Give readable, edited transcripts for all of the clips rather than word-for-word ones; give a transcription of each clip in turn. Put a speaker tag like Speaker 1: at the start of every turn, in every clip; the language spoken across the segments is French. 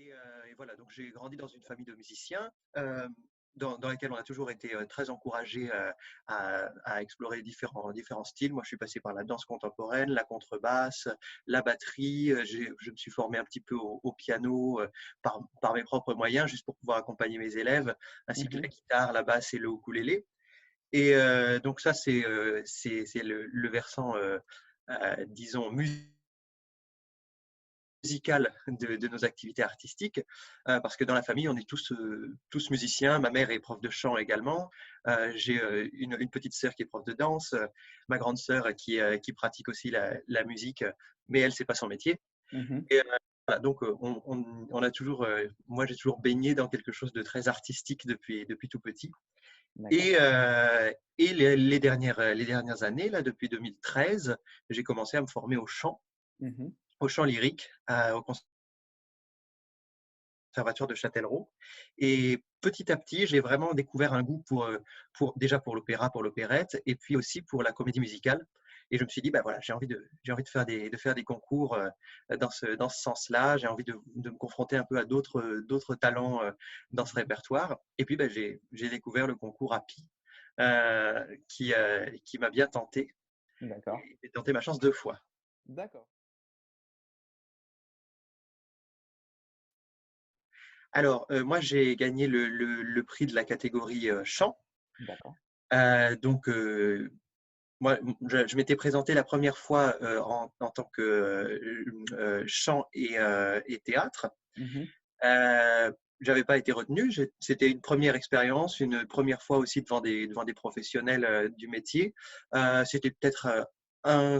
Speaker 1: Et voilà, donc j'ai grandi dans une famille de musiciens, dans laquelle on a toujours été très encouragés à explorer différents styles. Moi, je suis passé par la danse contemporaine, la contrebasse, la batterie. Je me suis formé un petit peu au piano par mes propres moyens, juste pour pouvoir accompagner mes élèves, ainsi que la
Speaker 2: Mmh.
Speaker 1: guitare, la basse et le ukulélé. Donc ça, c'est le versant, disons, musicale de nos activités artistiques, parce que dans la famille, on est tous musiciens. Ma mère est prof de chant également. J'ai une petite sœur qui est prof de danse, ma grande sœur qui pratique aussi la musique, mais elle, c'est pas son métier.
Speaker 2: Mmh.
Speaker 1: Voilà, donc on a toujours, moi j'ai toujours baigné dans quelque chose de très artistique depuis tout petit.
Speaker 2: D'accord.
Speaker 1: Les dernières années, là, depuis 2013, j'ai commencé à me former
Speaker 2: Mmh.
Speaker 1: au chant lyrique, au conservatoire de Châtellerault. Et petit à petit, j'ai vraiment découvert un goût déjà pour l'opéra, pour l'opérette, et puis aussi pour la comédie musicale. Et je me suis dit, bah voilà, j'ai envie de faire des concours dans ce sens-là. J'ai envie de me confronter un peu à d'autres talents dans ce répertoire. Et puis, bah, j'ai découvert le concours API, qui m'a bien tenté.
Speaker 2: D'accord.
Speaker 1: Et j'ai tenté ma chance 2 fois.
Speaker 2: D'accord.
Speaker 1: Alors, moi, j'ai gagné le prix de la catégorie chant.
Speaker 2: D'accord.
Speaker 1: Donc, moi, je m'étais présenté la première fois en tant que chant et théâtre.
Speaker 2: Mmh.
Speaker 1: J'avais pas été retenu. C'était une première expérience, une première fois aussi devant des professionnels du métier. C'était peut-être un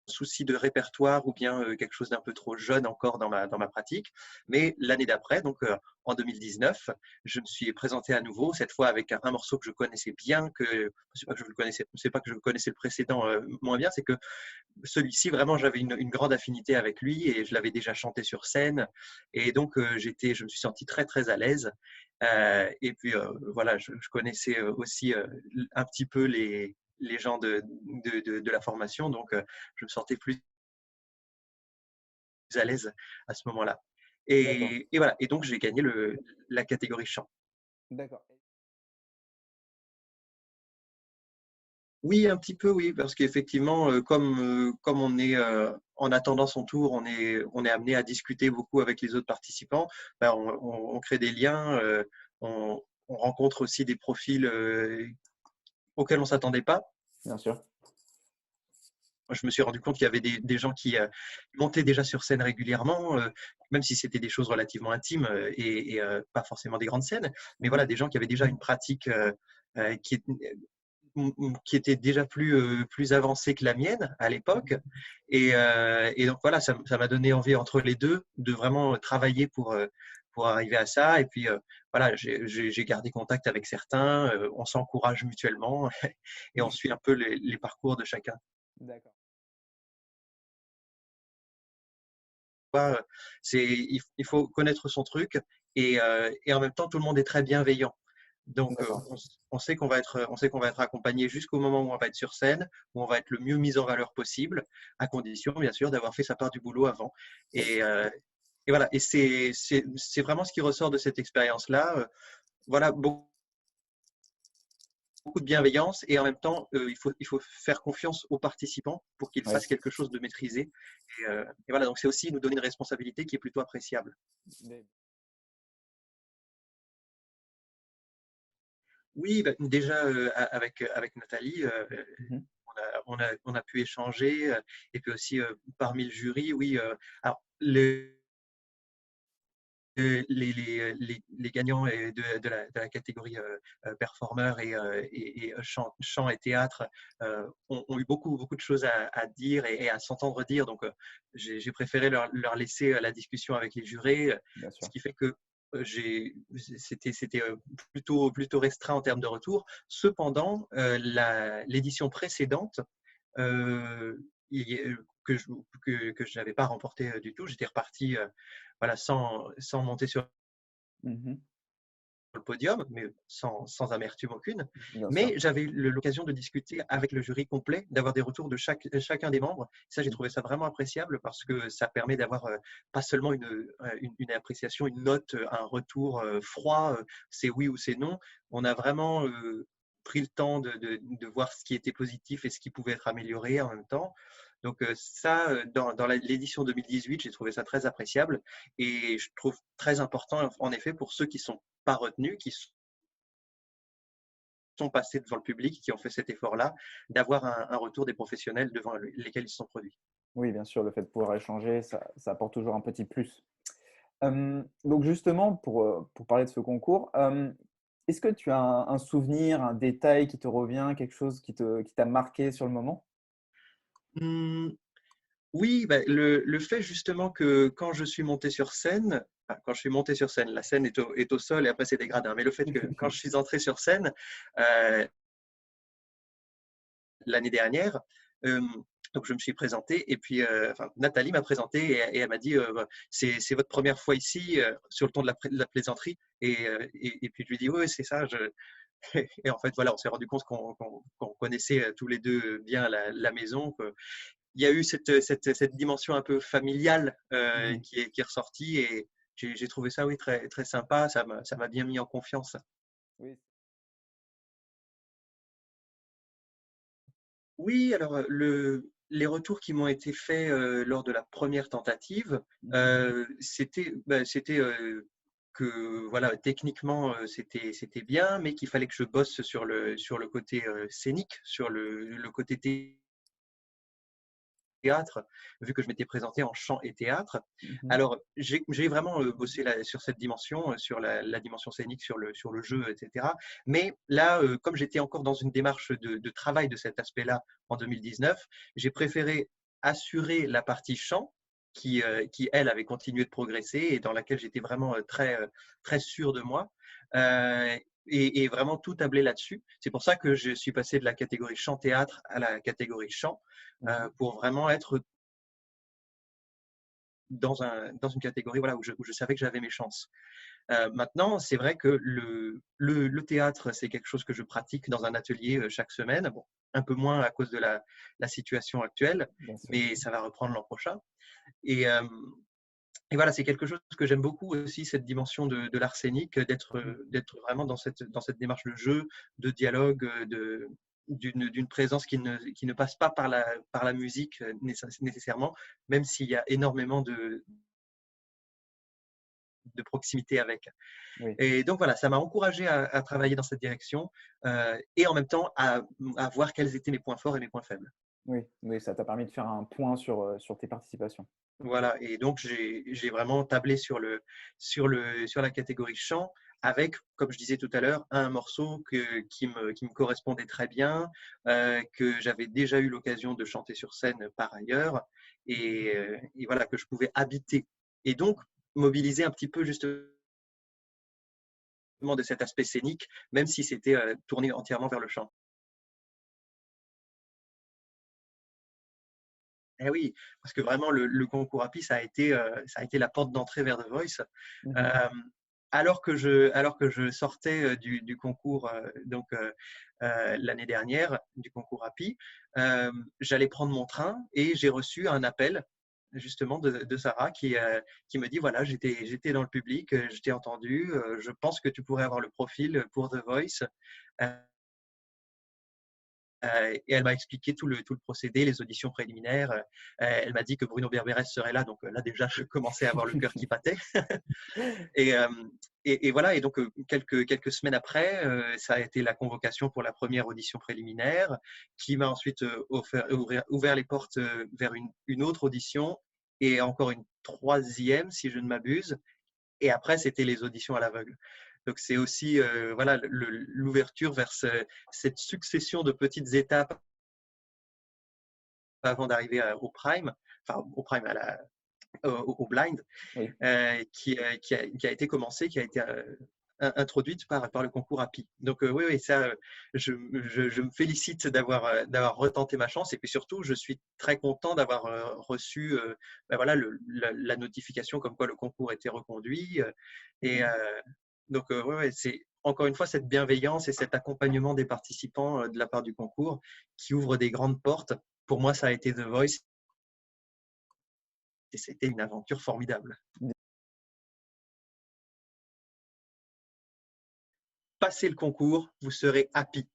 Speaker 1: souci de répertoire ou bien quelque chose d'un peu trop jeune encore dans ma pratique. Mais l'année d'après, donc en 2019, je me suis présenté à nouveau, cette fois avec un morceau que je connaissais bien, c'est pas que je connaissais le précédent moins bien, c'est que celui-ci, vraiment, j'avais une grande affinité avec lui et je l'avais déjà chanté sur scène. Et donc, je me suis senti très, très à l'aise. Et puis, voilà, je connaissais aussi un petit peu les gens de la formation. Donc, je me sentais plus à l'aise à ce moment-là.
Speaker 2: D'accord.
Speaker 1: Et voilà. Et donc, j'ai gagné la catégorie chant.
Speaker 2: D'accord.
Speaker 1: Oui, un petit peu, oui, parce qu'effectivement, comme on est en attendant son tour, on est amené à discuter beaucoup avec les autres participants. Ben, on crée des liens, on rencontre aussi des profils auxquels on s'attendait pas.
Speaker 2: Bien sûr.
Speaker 1: Moi, je me suis rendu compte qu'il y avait des gens qui montaient déjà sur scène régulièrement, même si c'était des choses relativement intimes et pas forcément des grandes scènes. Mais
Speaker 2: Mmh.
Speaker 1: voilà, des gens qui avaient déjà une pratique qui était déjà plus avancée que la mienne à l'époque. Et donc voilà, ça m'a donné envie entre les deux de vraiment travailler pour arriver à ça. Et puis voilà, j'ai gardé contact avec certains, on s'encourage mutuellement et on suit un peu les parcours de chacun.
Speaker 2: D'accord.
Speaker 1: Voilà, il faut connaître son truc et en même temps, tout le monde est très bienveillant. Donc,
Speaker 2: D'accord.
Speaker 1: on sait qu'on va être accompagné jusqu'au moment où on va être sur scène, où on va être le mieux mis en valeur possible, à condition, bien sûr, d'avoir fait sa part du boulot avant. Et, euh, et voilà. Et c'est vraiment ce qui ressort de cette expérience-là. Voilà, beaucoup de bienveillance et en même temps, il faut faire confiance aux participants pour qu'ils
Speaker 2: Oui.
Speaker 1: fassent quelque chose de maîtrisé. Et voilà, donc c'est aussi nous donner une responsabilité qui est plutôt appréciable.
Speaker 2: Mais
Speaker 1: Oui, bah, déjà avec Nathalie,
Speaker 2: mmh.
Speaker 1: on a pu échanger et puis aussi parmi le jury, oui. Alors, les gagnants de la catégorie performeur et chant et théâtre ont eu beaucoup, beaucoup de choses à dire et à s'entendre dire. Donc, j'ai préféré leur laisser la discussion avec les jurés,
Speaker 2: Bien
Speaker 1: ce
Speaker 2: sûr.
Speaker 1: qui fait que c'était plutôt restreint en termes de retour. Cependant, l'édition précédente, euh, que je n'avais pas remporté du tout, j'étais reparti voilà, sans monter sur
Speaker 2: Mmh.
Speaker 1: le podium, mais sans amertume aucune.
Speaker 2: Bien sûr.
Speaker 1: Mais j'avais eu l'occasion de discuter avec le jury complet, d'avoir des retours de chacun des membres. Ça, j'ai
Speaker 2: Mmh.
Speaker 1: trouvé ça vraiment appréciable parce que ça permet d'avoir pas seulement une appréciation, une note, un retour froid, c'est oui ou c'est non. On a vraiment pris le temps de voir ce qui était positif et ce qui pouvait être amélioré en même temps. Donc ça, dans l'édition 2018, j'ai trouvé ça très appréciable et je trouve très important, en effet, pour ceux qui ne sont pas retenus, qui sont passés devant le public, qui ont fait cet effort-là, d'avoir un retour des professionnels devant lesquels ils se sont produits.
Speaker 2: Oui, bien sûr, le fait de pouvoir échanger, ça apporte toujours un petit plus. Donc justement, pour parler de ce concours, est-ce que tu as un souvenir, un détail qui te revient, quelque chose qui t'a marqué sur le moment?
Speaker 1: Mmh, oui, bah, le fait justement que quand je suis monté sur scène, enfin, quand je suis monté sur scène, la scène est au sol et après c'est des gradins, mais le fait que quand je suis entré sur scène, euh, l'année dernière. Donc, je me suis présenté et puis enfin, Nathalie m'a présenté et elle m'a dit c'est votre première fois ici sur le ton de la plaisanterie. Et puis je lui dis oui, c'est ça. Et en fait, voilà, on s'est rendu compte qu'on connaissait tous les deux bien la maison. Il y a eu cette dimension un peu familiale
Speaker 2: Mmh.
Speaker 1: qui est ressortie et j'ai trouvé ça oui, très, très sympa. Ça m'a bien mis en confiance.
Speaker 2: Oui.
Speaker 1: Oui, alors les retours qui m'ont été faits lors de la première tentative,
Speaker 2: Mmh.
Speaker 1: c'était que voilà, techniquement c'était bien, mais qu'il fallait que je bosse sur le côté scénique, sur le côté théâtre, vu que je m'étais présenté en chant et théâtre.
Speaker 2: Mmh.
Speaker 1: Alors, j'ai vraiment bossé sur cette dimension, sur la dimension scénique, sur le jeu, etc. Mais là, comme j'étais encore dans une démarche de travail de cet aspect-là en 2019, j'ai préféré assurer la partie chant qui, elle, avait continué de progresser et dans laquelle j'étais vraiment très sûr de moi. Euh, et vraiment tout tabler là-dessus. C'est pour ça que je suis passé de la catégorie chant-théâtre à la catégorie chant
Speaker 2: Mmh.
Speaker 1: pour vraiment être dans une catégorie voilà, où je savais que j'avais mes chances. Maintenant, c'est vrai que le théâtre, c'est quelque chose que je pratique dans un atelier chaque semaine. Bon, un peu moins à cause de la situation actuelle,
Speaker 2: Bien sûr.
Speaker 1: mais ça va reprendre l'an prochain. Et, euh, et voilà, c'est quelque chose que j'aime beaucoup aussi, cette dimension de l'arsenic,
Speaker 2: Mmh.
Speaker 1: d'être vraiment dans cette démarche de jeu, de dialogue, d'une présence qui ne passe pas par la musique nécessairement, même s'il y a énormément de proximité avec.
Speaker 2: Oui.
Speaker 1: Et donc voilà, ça m'a encouragé à travailler dans cette direction et en même temps à voir quels étaient mes points forts et mes points faibles.
Speaker 2: Oui, oui, ça t'a permis de faire un point sur tes participations.
Speaker 1: Voilà, et donc j'ai vraiment tablé sur la catégorie chant avec, comme je disais tout à l'heure, un morceau qui me correspondait très bien, que j'avais déjà eu l'occasion de chanter sur scène par ailleurs, et voilà, que je pouvais habiter. Et donc, mobiliser un petit peu justement de cet aspect scénique, même si c'était tourné entièrement vers le chant. Eh oui, parce que vraiment le concours API, ça a été la porte d'entrée vers The Voice.
Speaker 2: Mmh.
Speaker 1: Euh, alors que je sortais du concours l'année dernière, du concours API, j'allais prendre mon train et j'ai reçu un appel justement de Sarah qui me dit voilà, j'étais dans le public, je t'ai entendu, je pense que tu pourrais avoir le profil pour The Voice. Euh, et elle m'a expliqué tout le procédé, les auditions préliminaires. Elle m'a dit que Bruno Berberes serait là, donc là déjà je commençais à avoir le cœur qui battait. Et, euh, et voilà, et donc quelques semaines après, ça a été la convocation pour la première audition préliminaire, qui m'a ensuite ouvert les portes vers une autre audition et encore une troisième, si je ne m'abuse. Et après, c'était les auditions à l'aveugle. Donc c'est aussi voilà l'ouverture vers cette succession de petites étapes avant d'arriver au prime, enfin au prime au blind,
Speaker 2: Oui.
Speaker 1: qui a été commencée, qui a été introduite par le concours API. Donc oui, oui, ça, je me félicite d'avoir retenté ma chance et puis surtout, je suis très content d'avoir reçu ben voilà, la notification comme quoi le concours était reconduit et, Donc, ouais, c'est encore une fois cette bienveillance et cet accompagnement des participants de la part du concours qui ouvre des grandes portes. Pour moi, ça a été The Voice et c'était une aventure formidable. Passez le concours, vous serez happy.